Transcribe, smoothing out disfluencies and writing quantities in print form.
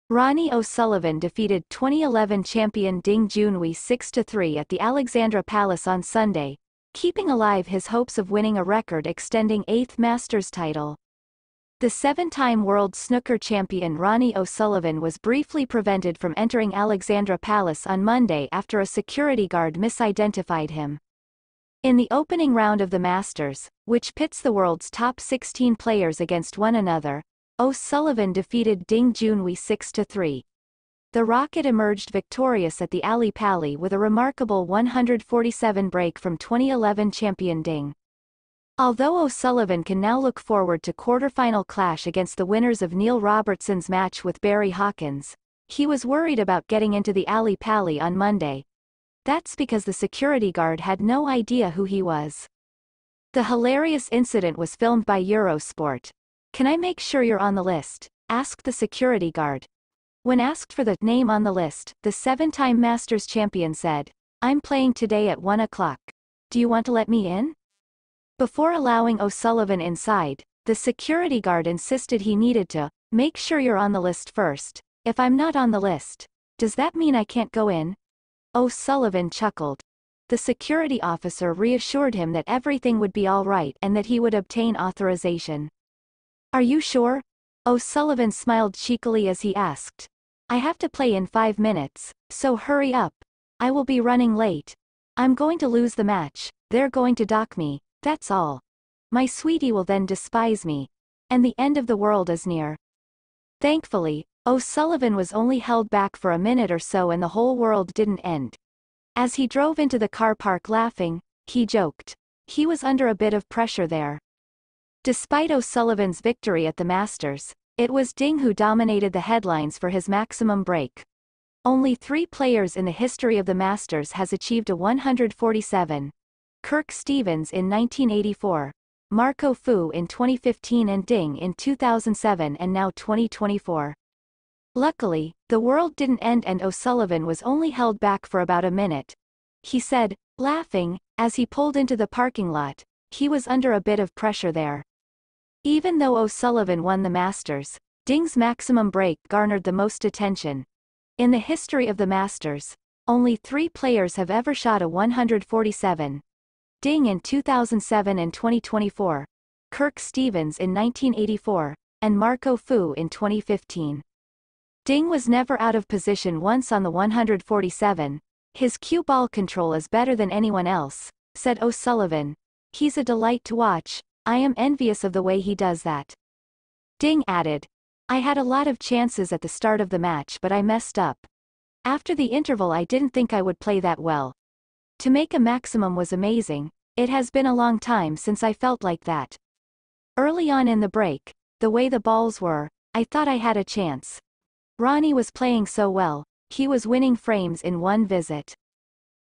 Ronnie O'Sullivan defeated 2011 champion Ding Junhui 6-3 at the Alexandra Palace on Sunday, keeping alive his hopes of winning a record-extending 8th Masters title. The seven-time world snooker champion Ronnie O'Sullivan was briefly prevented from entering Alexandra Palace on Monday after a security guard misidentified him. In the opening round of the Masters, which pits the world's top 16 players against one another, O'Sullivan defeated Ding Junhui 6-3. The Rocket emerged victorious at the Ali Pali with a remarkable 147 break from 2011 champion Ding. Although O'Sullivan can now look forward to quarterfinal clash against the winners of Neil Robertson's match with Barry Hawkins, he was worried about getting into the Ali Pali on Monday. That's because the security guard had no idea who he was. The hilarious incident was filmed by Eurosport. "Can I make sure you're on the list?" asked the security guard. When asked for the name on the list, the seven-time Masters champion said, "I'm playing today at 1 o'clock. Do you want to let me in?" Before allowing O'Sullivan inside, the security guard insisted he needed to make sure you're on the list first. "If I'm not on the list, does that mean I can't go in?" O'Sullivan chuckled. The security officer reassured him that everything would be all right and that he would obtain authorization. "Are you sure?" O'Sullivan smiled cheekily as he asked. "I have to play in 5 minutes, so hurry up. I will be running late. I'm going to lose the match, they're going to dock me. That's all. My sweetie will then despise me. And the end of the world is near." Thankfully, O'Sullivan was only held back for a minute or so and the whole world didn't end. As he drove into the car park laughing, he joked. He was under a bit of pressure there. Despite O'Sullivan's victory at the Masters, it was Ding who dominated the headlines for his maximum break. Only 3 players in the history of the Masters has achieved a 147. Kirk Stevens in 1984, Marco Fu in 2015 and Ding in 2007 and now 2024. Luckily, the world didn't end and O'Sullivan was only held back for about a minute. He said, laughing, as he pulled into the parking lot, he was under a bit of pressure there. Even though O'Sullivan won the Masters, Ding's maximum break garnered the most attention. In the history of the Masters, only 3 players have ever shot a 147. Ding in 2007 and 2024, Kirk Stevens in 1984, and Marco Fu in 2015. Ding was never out of position once on the 147. "His cue ball control is better than anyone else," said O'Sullivan. "He's a delight to watch. I am envious of the way he does that." Ding added, "I had a lot of chances at the start of the match but I messed up. After the interval I didn't think I would play that well. To make a maximum was amazing. It has been a long time since I felt like that. Early on in the break, the way the balls were, I thought I had a chance. Ronnie was playing so well, he was winning frames in one visit."